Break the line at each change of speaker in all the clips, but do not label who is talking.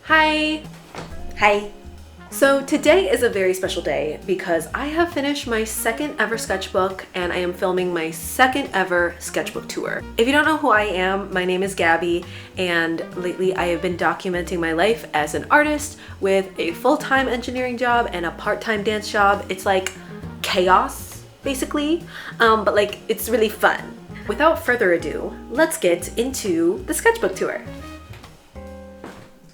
Hi!
Hi.
So today is a very special day because I have finished my second ever sketchbook and I am filming my second ever sketchbook tour. If you don't know who I am, my name is Gabby and lately I have been documenting my life as an artist with a full-time engineering job and a part-time dance job. It's like chaos, basically, but like it's really fun. Without further ado, let's get into the sketchbook tour.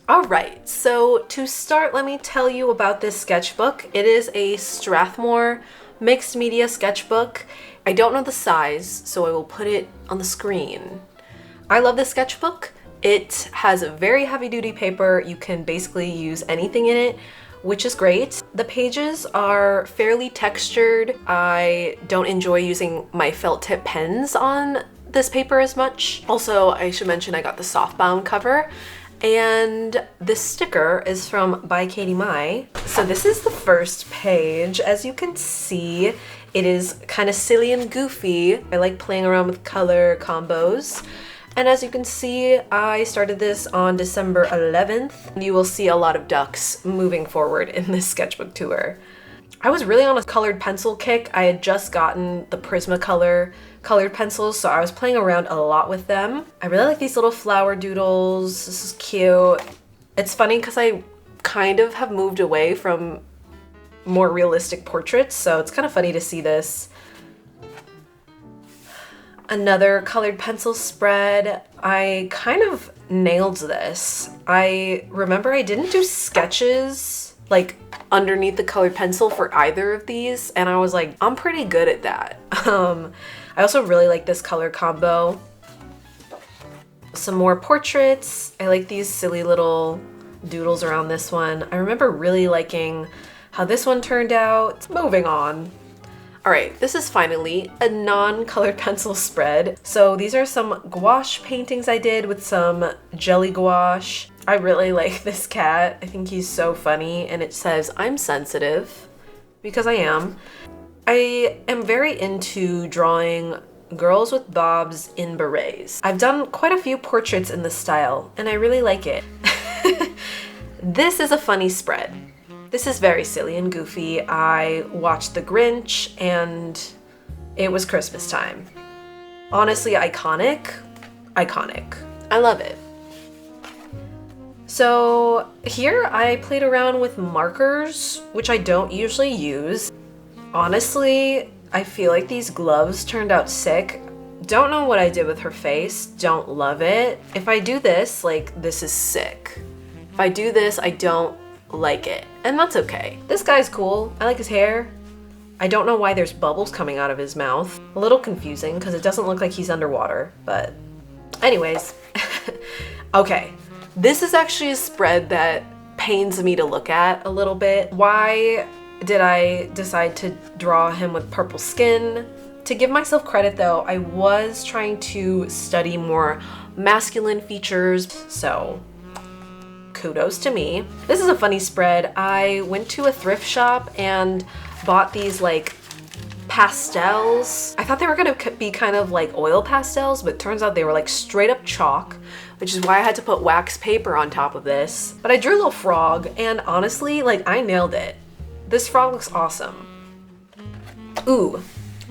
Alright, so to start, let me tell you about this sketchbook. It is a Strathmore mixed media sketchbook. I don't know the size, so I will put it on the screen. I love this sketchbook. It has a very heavy duty paper. You can basically use anything in it, which is great. The pages are fairly textured. I don't enjoy using my felt tip pens on this paper as much. Also, I should mention I got the softbound cover. And this sticker is from by HIMI. So this is the first page. As you can see, it is kind of silly and goofy. I like playing around with color combos. And as you can see, I started this on December 11th. You will see a lot of ducks moving forward in this sketchbook tour. I was really on a colored pencil kick. I had just gotten the Prismacolor colored pencils, so I was playing around a lot with them. I really like these little flower doodles. This is cute. It's funny because I kind of have moved away from more realistic portraits, so it's kind of funny to see this. Another colored pencil spread. I kind of nailed this. I remember I didn't do sketches like underneath the colored pencil for either of these, and I was like, I'm pretty good at that. I also really like this color combo. Some more portraits. I like these silly little doodles around this one. I remember really liking how this one turned out. Moving on. All right, this is finally a non-colored pencil spread. So these are some gouache paintings I did with some jelly gouache. I really like this cat. I think he's so funny, and it says, I'm sensitive, because I am. I am very into drawing girls with bobs in berets. I've done quite a few portraits in this style, and I really like it. This is a funny spread. This is very silly and goofy. I watched The Grinch, and it was Christmas time. Honestly, iconic. Iconic. I love it. So here I played around with markers, which I don't usually use. Honestly, I feel like these gloves turned out sick. Don't know what I did with her face. Don't love it. If I do this, like, this is sick. If I do this, I don't like it. And that's okay. This guy's cool. I like his hair. I don't know why there's bubbles coming out of his mouth. A little confusing because it doesn't look like he's underwater, but anyways. Okay, this is actually a spread that pains me to look at a little bit. Why did I decide to draw him with purple skin? To give myself credit though, I was trying to study more masculine features, so kudos to me. This is a funny spread. I went to a thrift shop and bought these like pastels. I thought they were gonna be kind of like oil pastels, but it turns out they were like straight up chalk, which is why I had to put wax paper on top of this. But I drew a little frog, and honestly, like, I nailed it. This frog looks awesome. Ooh,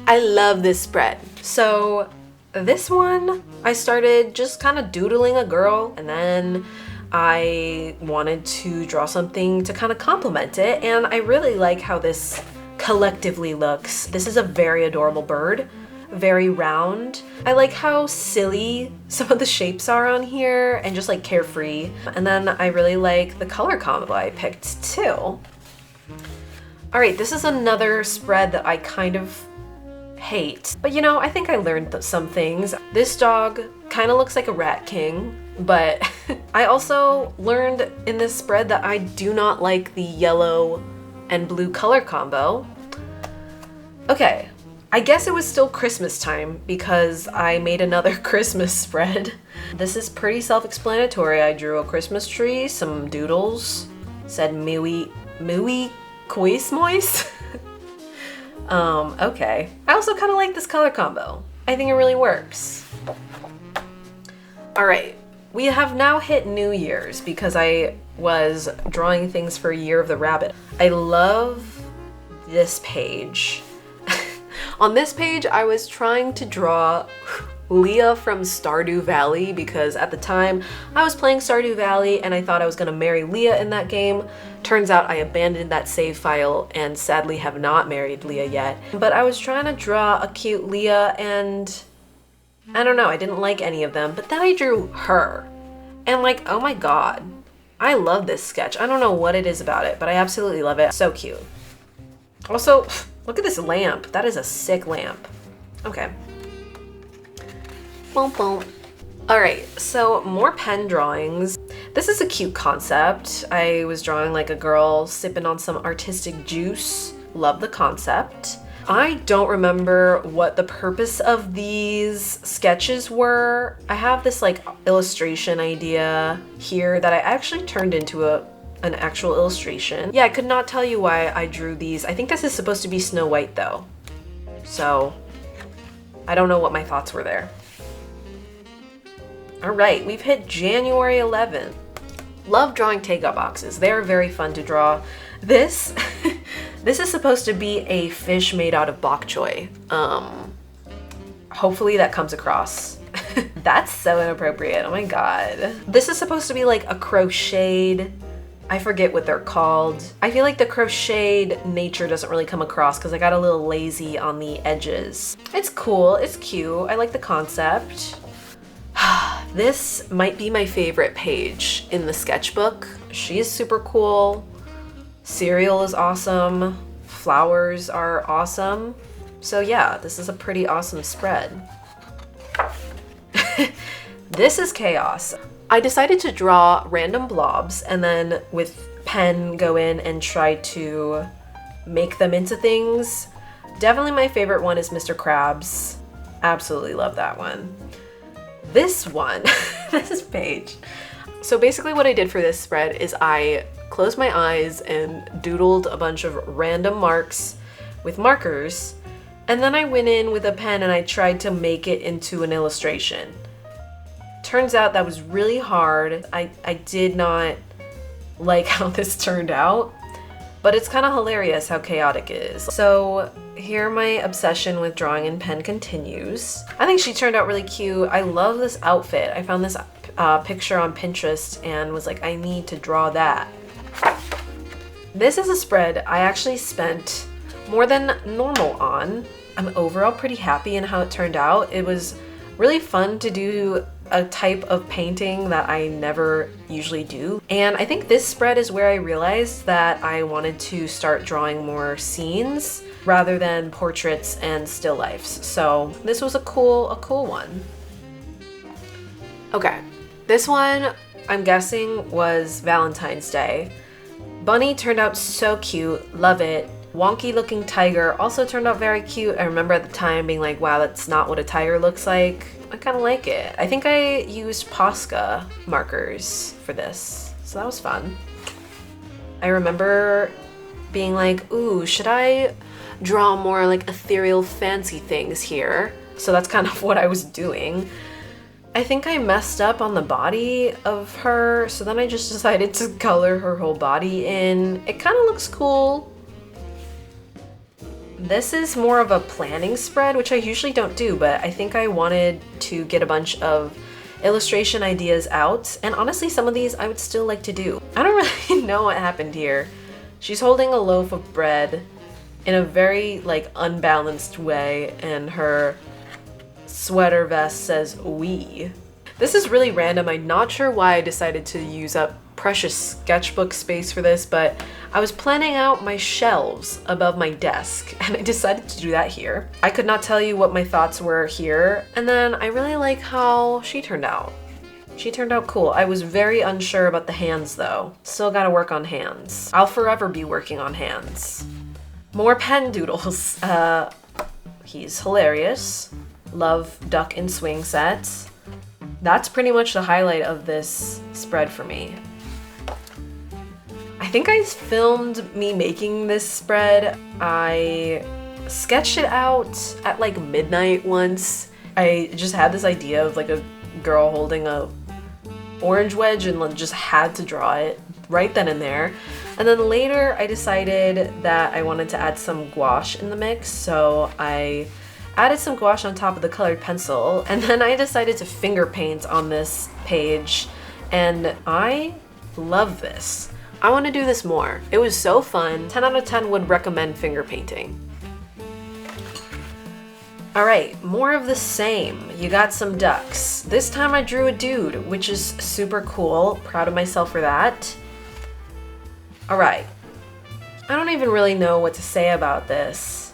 I love this spread. So this one, I started just kind of doodling a girl, and then I wanted to draw something to kind of complement it, and I really like how this collectively looks. This is a very adorable bird, very round. I like how silly some of the shapes are on here and just like carefree. And then I really like the color combo I picked too. All right, this is another spread that I kind of hate, but you know, I think I learned some things. This dog kind of looks like a rat king, but I also learned in this spread that I do not like the yellow and blue color combo. Okay, I guess it was still Christmas time because I made another Christmas spread. This is pretty self-explanatory. I drew a Christmas tree, some doodles, said mooey Quis moist. Okay. I also kind of like this color combo. I think it really works. All right, We have now hit New Year's because I was drawing things for Year of the Rabbit. I love this page. On this page, I was trying to draw Leah from Stardew Valley because at the time I was playing Stardew Valley and I thought I was gonna marry Leah in that game. Turns out I abandoned that save file and sadly have not married Leah yet. But I was trying to draw a cute Leah and I don't know, I didn't like any of them, but then I drew her. And like, oh my god, I love this sketch. I don't know what it is about it, but I absolutely love it. So cute. Also, look at this lamp. That is a sick lamp. Okay. Boom, boom. All right, so more pen drawings. This is a cute concept. I was drawing like a girl sipping on some artistic juice. Love the concept. I don't remember what the purpose of these sketches were. I have this like illustration idea here that I actually turned into an actual illustration. Yeah, I could not tell you why I drew these. I think this is supposed to be Snow White though. So I don't know what my thoughts were there. All right, we've hit January 11th. Love drawing takeout boxes. They're very fun to draw. This, this is supposed to be a fish made out of bok choy. Hopefully that comes across. That's so inappropriate, oh my god. This is supposed to be like a crocheted, I forget what they're called. I feel like the crocheted nature doesn't really come across because I got a little lazy on the edges. It's cool, it's cute, I like the concept. This might be my favorite page in the sketchbook. She's super cool. Cereal is awesome. Flowers are awesome. So yeah, this is a pretty awesome spread. This is chaos. I decided to draw random blobs and then with pen go in and try to make them into things. Definitely my favorite one is Mr. Krabs. Absolutely love that one. This one, this page. So basically what I did for this spread is I closed my eyes and doodled a bunch of random marks with markers, and then I went in with a pen and I tried to make it into an illustration. Turns out that was really hard. I did not like how this turned out, but it's kind of hilarious how chaotic it is. So here my obsession with drawing in pen continues. I think she turned out really cute. I love this outfit. I found this picture on Pinterest and was like, I need to draw that. This is a spread I actually spent more than normal on. I'm overall pretty happy in how it turned out. It was really fun to do a type of painting that I never usually do. And I think this spread is where I realized that I wanted to start drawing more scenes rather than portraits and still lifes. So this was a cool one. Okay, this one I'm guessing was Valentine's Day. Bunny turned out so cute, love it. Wonky looking tiger also turned out very cute. I remember at the time being like, wow, that's not what a tiger looks like. I kind of like it. I think I used Posca markers for this, so that was fun. I remember being like, ooh, should I draw more like ethereal fancy things here? So that's kind of what I was doing. I think I messed up on the body of her, so then I just decided to color her whole body in. It kind of looks cool. This is more of a planning spread, which I usually don't do, but I think I wanted to get a bunch of illustration ideas out, and honestly some of these I would still like to do. I don't really know what happened here. She's holding a loaf of bread in a very like unbalanced way, and her sweater vest says "we." This is really random. I'm not sure why I decided to use up precious sketchbook space for this, but I was planning out my shelves above my desk and I decided to do that here. I could not tell you what my thoughts were here, and then I really like how she turned out. She turned out cool. I was very unsure about the hands though. Still gotta work on hands. I'll forever be working on hands. More pen doodles. He's hilarious. Love duck and swing sets. That's pretty much the highlight of this spread for me. I think I filmed me making this spread. I sketched it out at like midnight once. I just had this idea of like a girl holding a orange wedge and just had to draw it right then and there. And then later I decided that I wanted to add some gouache in the mix, so I added some gouache on top of the colored pencil, and then I decided to finger paint on this page, and I love this. I want to do this more. It was so fun. 10 out of 10 would recommend finger painting. All right, more of the same. You got some ducks. This time I drew a dude, which is super cool. Proud of myself for that. All right, I don't even really know what to say about this.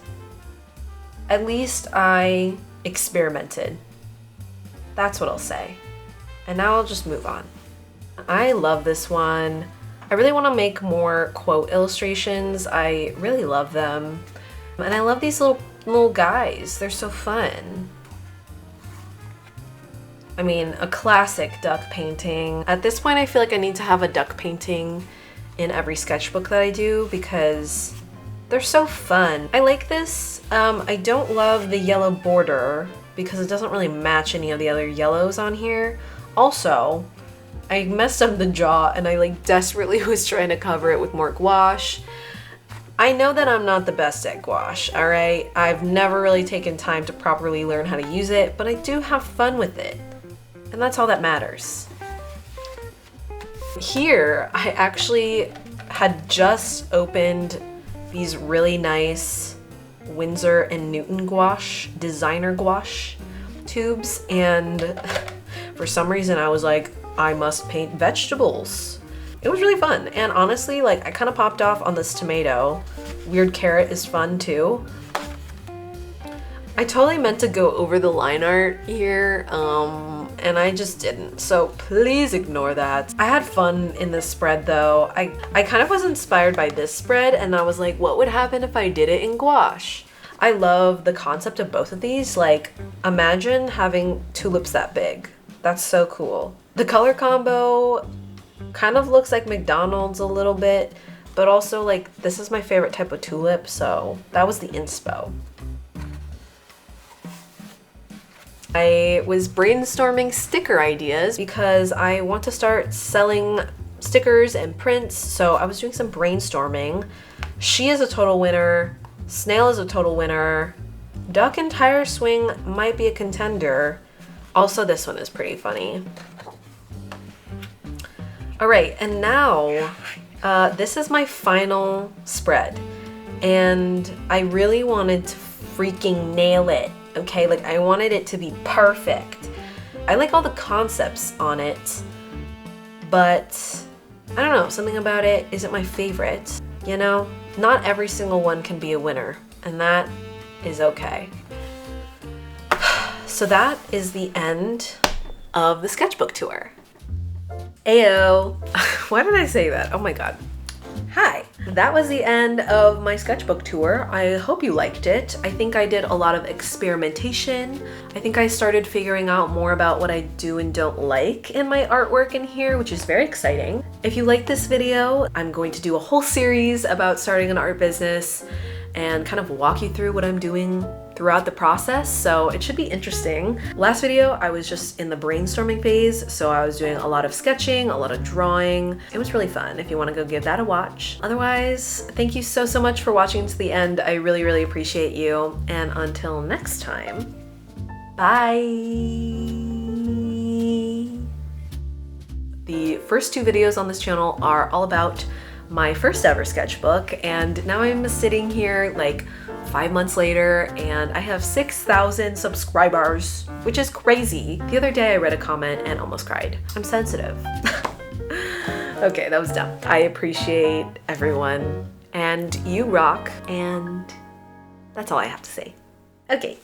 At least I experimented. That's what I'll say. And now I'll just move on. I love this one. I really want to make more quote illustrations. I really love them. And I love these little guys. They're so fun. I mean, a classic duck painting. At this point, I feel like I need to have a duck painting in every sketchbook that I do because they're so fun. I like this. I don't love the yellow border because it doesn't really match any of the other yellows on here. Also, I messed up the jaw and I desperately was trying to cover it with more gouache. I know that I'm not the best at gouache, all right? I've never really taken time to properly learn how to use it, but I do have fun with it. And that's all that matters. Here, I actually had just opened these really nice Windsor and Newton gouache, designer gouache tubes, and for some reason I was like, I must paint vegetables. It was really fun, and honestly, I kind of popped off on this tomato. Weird carrot is fun too. I totally meant to go over the line art here, and I just didn't, so please ignore that. I had fun in this spread though. I kind of was inspired by this spread, and I was like, what would happen if I did it in gouache? I love the concept of both of these. Imagine having tulips that big. That's so cool. The color combo kind of looks like McDonald's a little bit, but also this is my favorite type of tulip, so that was the inspo. I was brainstorming sticker ideas because I want to start selling stickers and prints, so I was doing some brainstorming. She is a total winner. Snail is a total winner. Duck and tire swing might be a contender. Also, this one is pretty funny. All right, and now this is my final spread, and I really wanted to freaking nail it. Okay, I wanted it to be perfect. I like all the concepts on it, but I don't know, something about it isn't my favorite. You know, not every single one can be a winner, and that is okay. So that is the end of the sketchbook tour. Ayo. Why did I say that? Oh my god. Hi. That was the end of my sketchbook tour. I hope you liked it. I think I did a lot of experimentation. I think I started figuring out more about what I do and don't like in my artwork in here, which is very exciting. If you like this video, I'm going to do a whole series about starting an art business and kind of walk you through what I'm doing throughout the process, so it should be interesting. Last video, I was just in the brainstorming phase, so I was doing a lot of sketching, a lot of drawing. It was really fun if you want to go give that a watch. Otherwise, thank you so much for watching to the end. I really appreciate you, and until next time, bye! The first two videos on this channel are all about my first ever sketchbook, and now I'm sitting here 5 months later and I have 6,000 subscribers, which is crazy. The other day I read a comment and almost cried. I'm sensitive. Okay, that was dumb. I appreciate everyone and you rock, and that's all I have to say. Okay.